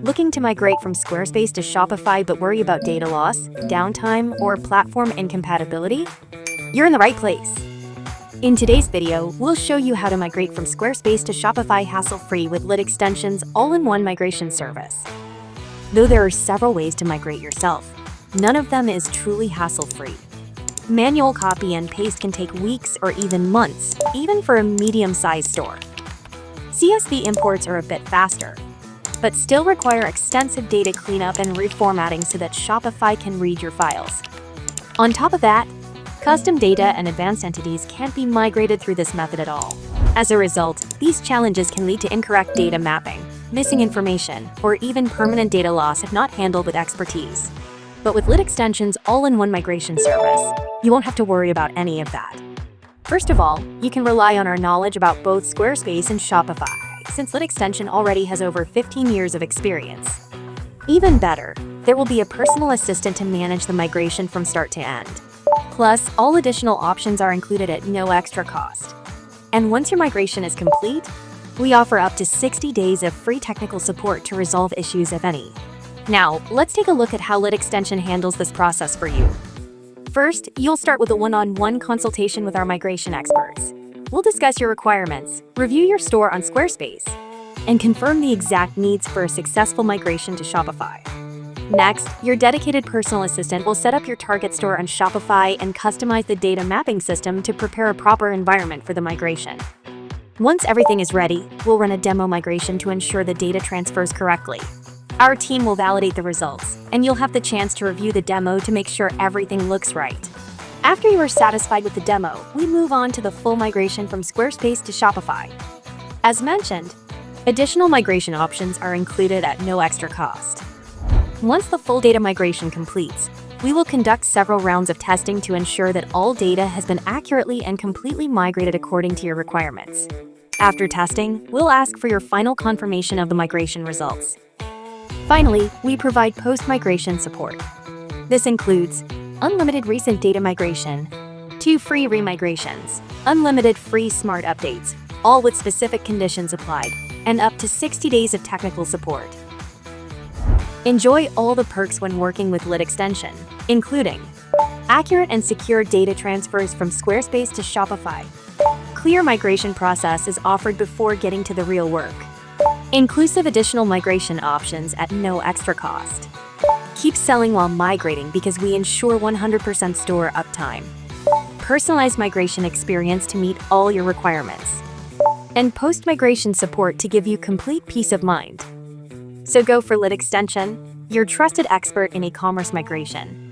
Looking to migrate from Squarespace to Shopify but worry about data loss, downtime, or platform incompatibility? You're in the right place. In today's video, we'll show you how to migrate from Squarespace to Shopify hassle-free with Lit Extension's all-in-one migration service. Though there are several ways to migrate yourself, none of them is truly hassle-free. Manual copy and paste can take weeks or even months, even for a medium-sized store. CSV imports are a bit faster, but still require extensive data cleanup and reformatting so that Shopify can read your files. On top of that, custom data and advanced entities can't be migrated through this method at all. As a result, these challenges can lead to incorrect data mapping, missing information, or even permanent data loss if not handled with expertise. But with Lit Extension's all-in-one migration service, you won't have to worry about any of that. First of all, you can rely on our knowledge about both Squarespace and Shopify, since Lit Extension already has over 15 years of experience. Even better, there will be a personal assistant to manage the migration from start to end. Plus, all additional options are included at no extra cost. And once your migration is complete, we offer up to 60 days of free technical support to resolve issues if any. Now, let's take a look at how Lit Extension handles this process for you. First, you'll start with a one-on-one consultation with our migration experts. We'll discuss your requirements, review your store on Squarespace, and confirm the exact needs for a successful migration to Shopify. Next, your dedicated personal assistant will set up your target store on Shopify and customize the data mapping system to prepare a proper environment for the migration. Once everything is ready, we'll run a demo migration to ensure the data transfers correctly. Our team will validate the results, and you'll have the chance to review the demo to make sure everything looks right. After you are satisfied with the demo, we move on to the full migration from Squarespace to Shopify. As mentioned, additional migration options are included at no extra cost. Once the full data migration completes, we will conduct several rounds of testing to ensure that all data has been accurately and completely migrated according to your requirements. After testing, we'll ask for your final confirmation of the migration results. Finally, we provide post-migration support. This includes unlimited recent data migration, 2 free remigrations, unlimited free smart updates, all with specific conditions applied, and up to 60 days of technical support. Enjoy all the perks when working with Lit Extension, including accurate and secure data transfers from Squarespace to Shopify. Clear migration process is offered before getting to the real work. Inclusive additional migration options at no extra cost. Keep selling while migrating because we ensure 100% store uptime. Personalized migration experience to meet all your requirements. And post-migration support to give you complete peace of mind. So go for Lit Extension, your trusted expert in e-commerce migration.